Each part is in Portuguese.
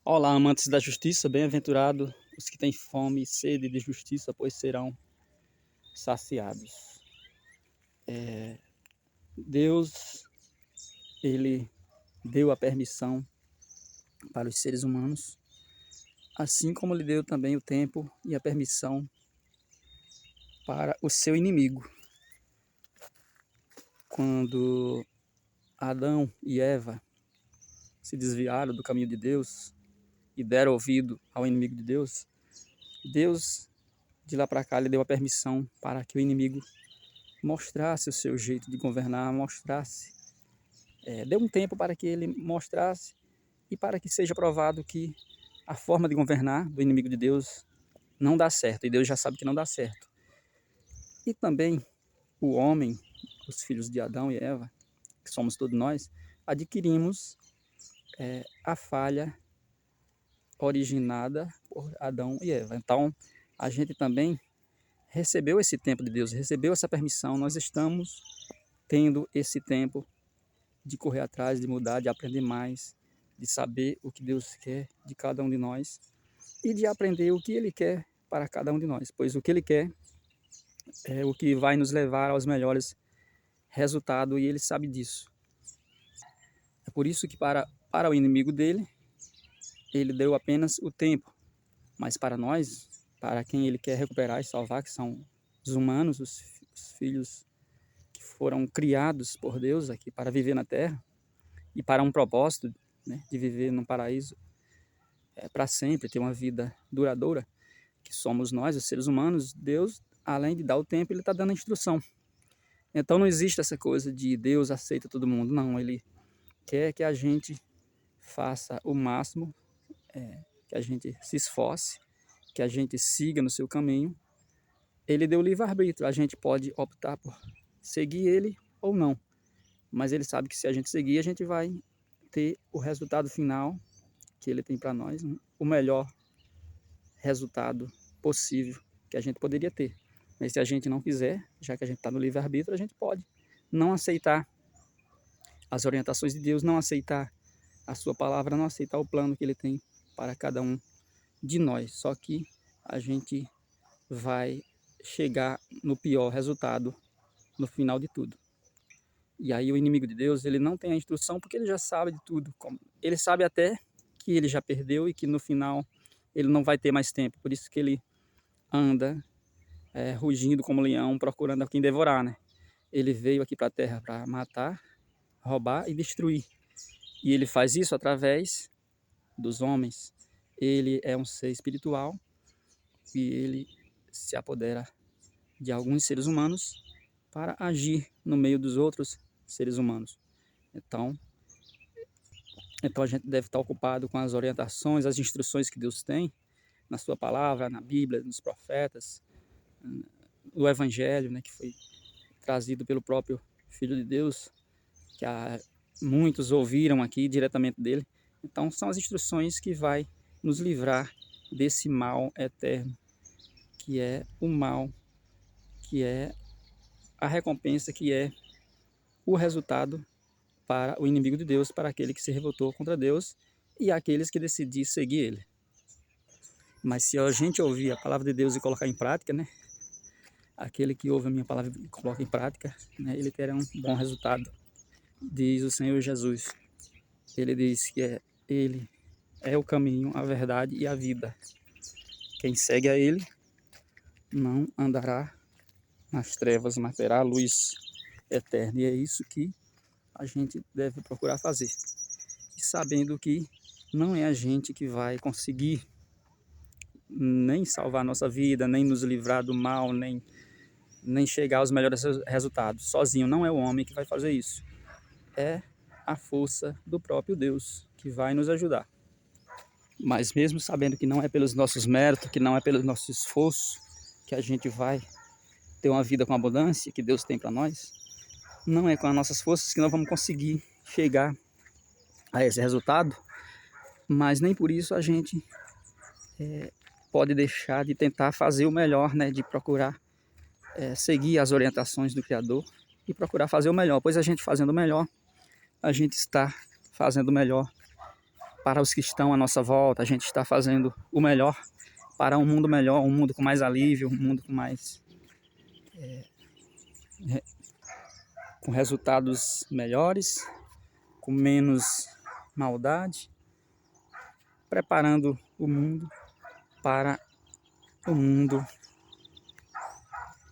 Olá, amantes da justiça, bem-aventurados os que têm fome e sede de justiça, pois serão saciados. Deus, ele deu a permissão para os seres humanos, assim como ele deu também o tempo e a permissão para o seu inimigo. Quando Adão e Eva se desviaram do caminho de Deus e deram ouvido ao inimigo de Deus, Deus, de lá para cá, lhe deu a permissão para que o inimigo mostrasse o seu jeito de governar, deu um tempo para que ele mostrasse e para que seja provado que a forma de governar do inimigo de Deus não dá certo, e Deus já sabe que não dá certo. E também o homem, os filhos de Adão e Eva, que somos todos nós, adquirimos a falha originada por Adão e Eva. Então, a gente também recebeu esse tempo de Deus, recebeu essa permissão, nós estamos tendo esse tempo de correr atrás, de mudar, de aprender mais, de saber o que Deus quer de cada um de nós e de aprender o que Ele quer para cada um de nós, pois o que Ele quer é o que vai nos levar aos melhores resultados e Ele sabe disso. É por isso que para o inimigo dele, Ele deu apenas o tempo, mas para nós, para quem Ele quer recuperar e salvar, que são os humanos, os filhos que foram criados por Deus aqui para viver na terra e para um propósito, né, de viver num paraíso para sempre, ter uma vida duradoura, que somos nós, os seres humanos. Deus, além de dar o tempo, Ele está dando a instrução. Então não existe essa coisa de Deus aceita todo mundo, não. Ele quer que a gente faça o máximo, que a gente se esforce, que a gente siga no seu caminho. Ele deu livre-arbítrio, a gente pode optar por seguir Ele ou não. Mas Ele sabe que se a gente seguir, a gente vai ter o resultado final que Ele tem para nós, né? O melhor resultado possível que a gente poderia ter. Mas se a gente não quiser, já que a gente está no livre-arbítrio, a gente pode não aceitar as orientações de Deus, não aceitar a sua palavra, não aceitar o plano que Ele tem para cada um de nós. Só que a gente vai chegar no pior resultado no final de tudo. E aí o inimigo de Deus, ele não tem a instrução porque ele já sabe de tudo. Ele sabe até que ele já perdeu e que no final ele não vai ter mais tempo. Por isso que ele anda rugindo como leão, procurando a quem devorar, né? Ele veio aqui para a terra para matar, roubar e destruir. E ele faz isso através dos homens. Ele é um ser espiritual e ele se apodera de alguns seres humanos para agir no meio dos outros seres humanos. Então a gente deve estar ocupado com as orientações, as instruções que Deus tem na sua palavra, na Bíblia, nos profetas, no Evangelho, né, que foi trazido pelo próprio Filho de Deus, que muitos ouviram aqui diretamente dele. Então são as instruções que vai nos livrar desse mal eterno, que é o mal, que é a recompensa, que é o resultado para o inimigo de Deus, para aquele que se revoltou contra Deus e aqueles que decidiram seguir ele. Mas se a gente ouvir a palavra de Deus e colocar em prática, né, aquele que ouve a minha palavra e coloca em prática, né, ele terá um bom resultado, diz o Senhor Jesus. Ele diz que ele é o caminho, a verdade e a vida. Quem segue a ele não andará nas trevas, mas terá a luz eterna. E é isso que a gente deve procurar fazer. E sabendo que não é a gente que vai conseguir nem salvar a nossa vida, nem nos livrar do mal, nem chegar aos melhores resultados. Sozinho não é o homem que vai fazer isso. É a força do próprio Deus que vai nos ajudar. Mas mesmo sabendo que não é pelos nossos méritos, que não é pelo nosso esforço que a gente vai ter uma vida com abundância que Deus tem para nós, não é com as nossas forças que nós vamos conseguir chegar a esse resultado, mas nem por isso a gente pode deixar de tentar fazer o melhor, né, de procurar seguir as orientações do Criador e procurar fazer o melhor, pois a gente fazendo o melhor, a gente está fazendo o melhor para os que estão à nossa volta, a gente está fazendo o melhor para um mundo melhor, um mundo com mais alívio, um mundo com mais com resultados melhores, com menos maldade, preparando o mundo para o mundo,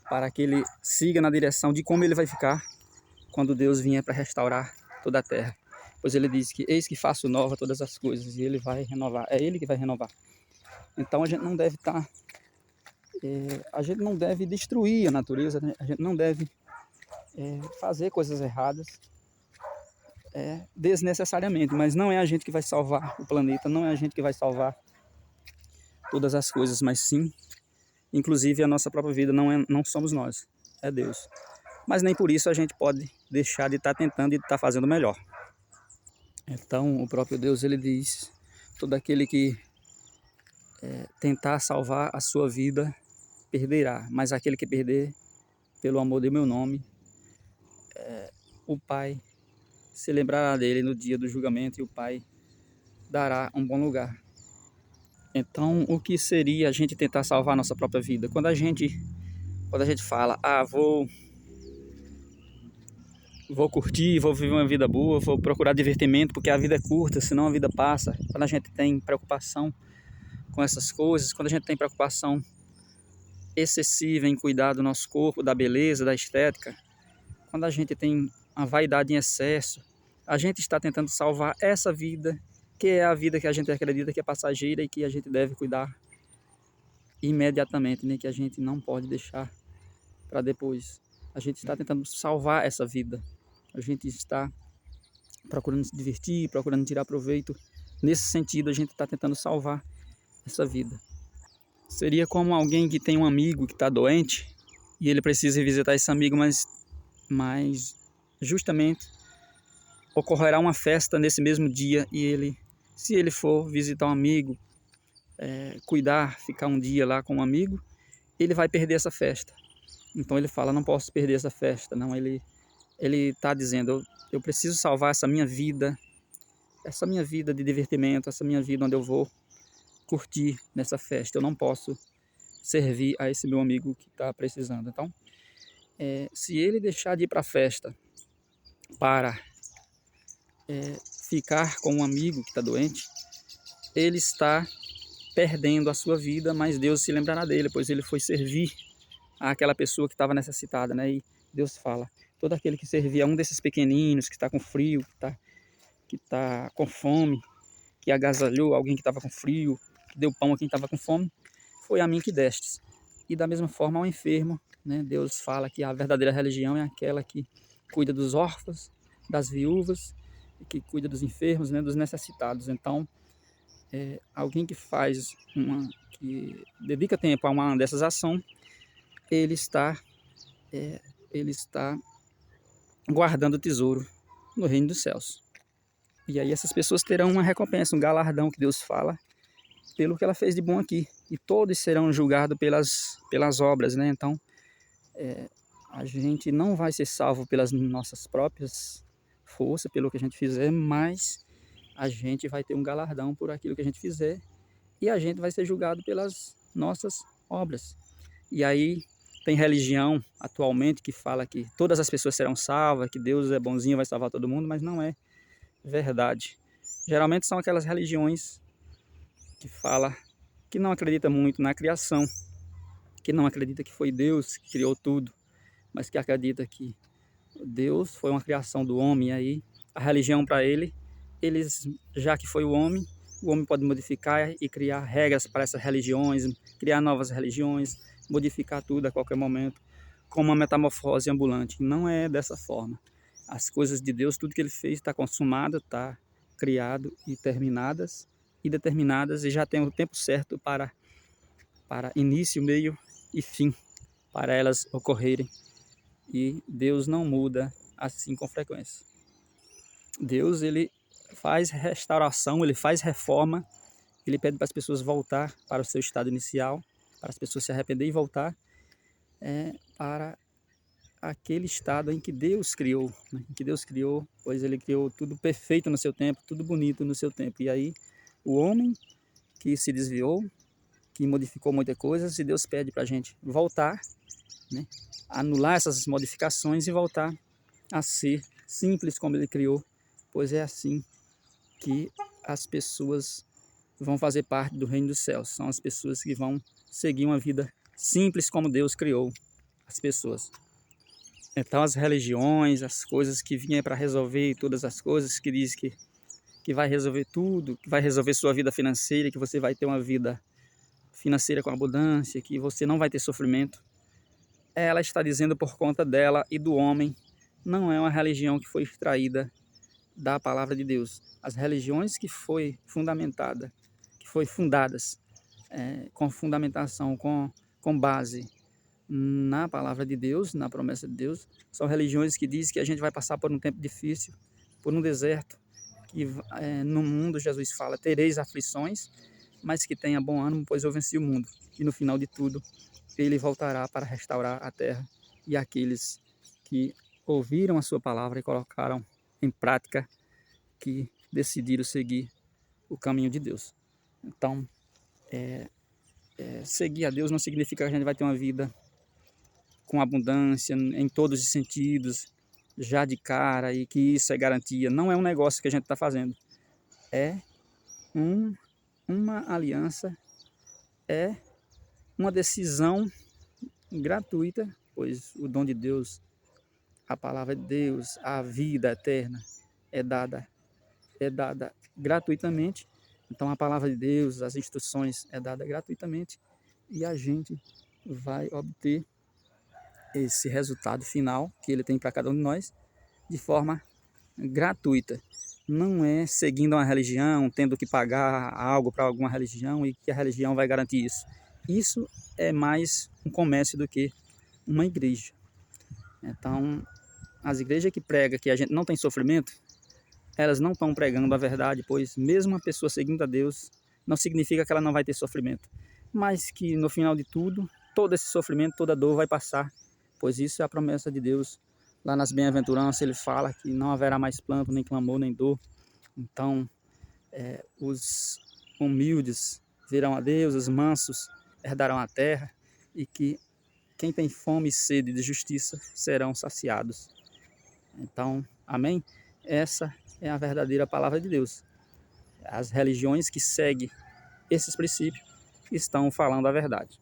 para que ele siga na direção de como ele vai ficar quando Deus vier para restaurar toda a terra. Pois ele diz que eis que faço nova todas as coisas, e ele vai renovar, é ele que vai renovar. Então a gente não deve a gente não deve destruir a natureza, né? A gente não deve fazer coisas erradas desnecessariamente, mas não é a gente que vai salvar o planeta, não é a gente que vai salvar todas as coisas, mas sim, inclusive a nossa própria vida, não somos nós, é Deus. Mas nem por isso a gente pode deixar de estar tentando e de estar fazendo melhor. Então o próprio Deus, ele diz, todo aquele que tentar salvar a sua vida, perderá, mas aquele que perder, pelo amor do meu nome, o Pai se lembrará dele no dia do julgamento e o Pai dará um bom lugar. Então, o que seria a gente tentar salvar a nossa própria vida? Quando a gente fala, vou curtir, vou viver uma vida boa, vou procurar divertimento, porque a vida é curta, senão a vida passa. Quando a gente tem preocupação com essas coisas, quando a gente tem preocupação excessiva em cuidar do nosso corpo, da beleza, da estética, quando a gente tem a vaidade em excesso, a gente está tentando salvar essa vida, que é a vida que a gente acredita que é passageira e que a gente deve cuidar imediatamente, né? Que a gente não pode deixar para depois. A gente está tentando salvar essa vida. A gente está procurando se divertir, procurando tirar proveito. Nesse sentido, a gente está tentando salvar essa vida. Seria como alguém que tem um amigo que está doente e ele precisa visitar esse amigo, mas justamente ocorrerá uma festa nesse mesmo dia e ele, se ele for visitar um amigo, cuidar, ficar um dia lá com um amigo, ele vai perder essa festa. Então ele fala, não posso perder essa festa. Não, ele está dizendo, eu preciso salvar essa minha vida de divertimento, essa minha vida onde eu vou curtir nessa festa. Eu não posso servir a esse meu amigo que está precisando. Então, se ele deixar de ir para a festa para ficar com um amigo que está doente, ele está perdendo a sua vida, mas Deus se lembrará dele, pois ele foi servir àquela pessoa que estava necessitada, né? E Deus fala, todo aquele que servir a um desses pequeninos, que está com frio, que tá com fome, que agasalhou alguém que estava com frio, que deu pão a quem estava com fome, foi a mim que destes. E da mesma forma ao enfermo, né? Deus fala que a verdadeira religião é aquela que cuida dos órfãos, das viúvas, e que cuida dos enfermos, né? Dos necessitados. Então, alguém que que dedica tempo a uma dessas ações, ele está guardando o tesouro no reino dos céus. E aí essas pessoas terão uma recompensa, um galardão que Deus fala, pelo que ela fez de bom aqui. E todos serão julgados pelas obras, né? Então, a gente não vai ser salvo pelas nossas próprias forças, pelo que a gente fizer, mas a gente vai ter um galardão por aquilo que a gente fizer e a gente vai ser julgado pelas nossas obras. E aí tem religião atualmente que fala que todas as pessoas serão salvas, que Deus é bonzinho, vai salvar todo mundo, mas não é verdade. Geralmente são aquelas religiões que fala que não acredita muito na criação, que não acredita que foi Deus que criou tudo, mas que acredita que Deus foi uma criação do homem. E aí a religião para eles, já que foi o homem pode modificar e criar regras para essas religiões, criar novas religiões, modificar tudo a qualquer momento, como uma metamorfose ambulante. Não é dessa forma. As coisas de Deus, tudo que ele fez está consumado, está criado e determinadas, e já tem o tempo certo para início, meio e fim, para elas ocorrerem. E Deus não muda assim com frequência. Deus, ele faz restauração, ele faz reforma, ele pede para as pessoas voltar para o seu estado inicial, para as pessoas se arrepender e voltar para aquele estado em que Deus criou, né? Em que Deus criou, pois ele criou tudo perfeito no seu tempo, tudo bonito no seu tempo. E aí o homem que se desviou, que modificou muita coisa, e Deus pede para a gente voltar, né? Anular essas modificações e voltar a ser simples como ele criou, pois é assim que as pessoas vão fazer parte do reino dos céus. São as pessoas que vão seguir uma vida simples como Deus criou as pessoas. Então as religiões, as coisas que vinham para resolver todas as coisas, que diz que vai resolver tudo, que vai resolver sua vida financeira, que você vai ter uma vida financeira com abundância, que você não vai ter sofrimento. Ela está dizendo por conta dela e do homem, não é uma religião que foi extraída da palavra de Deus. As religiões que foi fundamentada, que foi fundadas com fundamentação, com base na palavra de Deus, na promessa de Deus, são religiões que dizem que a gente vai passar por um tempo difícil, por um deserto, que no mundo Jesus fala, tereis aflições, mas que tenha bom ânimo, pois eu venci o mundo. E no final de tudo, ele voltará para restaurar a terra e aqueles que ouviram a sua palavra e colocaram em prática, que decidiram seguir o caminho de Deus. Então, seguir a Deus não significa que a gente vai ter uma vida com abundância em todos os sentidos, já de cara, e que isso é garantia. Não é um negócio que a gente está fazendo. É uma aliança, é uma decisão gratuita, pois o dom de Deus, a palavra de Deus, a vida eterna é dada gratuitamente. Então a palavra de Deus, as instruções é dada gratuitamente e a gente vai obter esse resultado final que ele tem para cada um de nós de forma gratuita. Não é seguindo uma religião, tendo que pagar algo para alguma religião e que a religião vai garantir isso. Isso é mais um comércio do que uma igreja. Então, as igrejas que pregam que a gente não tem sofrimento, elas não estão pregando a verdade, pois mesmo a pessoa seguindo a Deus, não significa que ela não vai ter sofrimento, mas que no final de tudo, todo esse sofrimento, toda dor vai passar, pois isso é a promessa de Deus. Lá nas bem-aventuranças ele fala que não haverá mais pranto, nem clamor, nem dor. Então, os humildes verão a Deus, os mansos herdarão a terra, e que quem tem fome e sede de justiça serão saciados. Então, amém? Essa é a verdadeira palavra de Deus. As religiões que seguem esses princípios estão falando a verdade.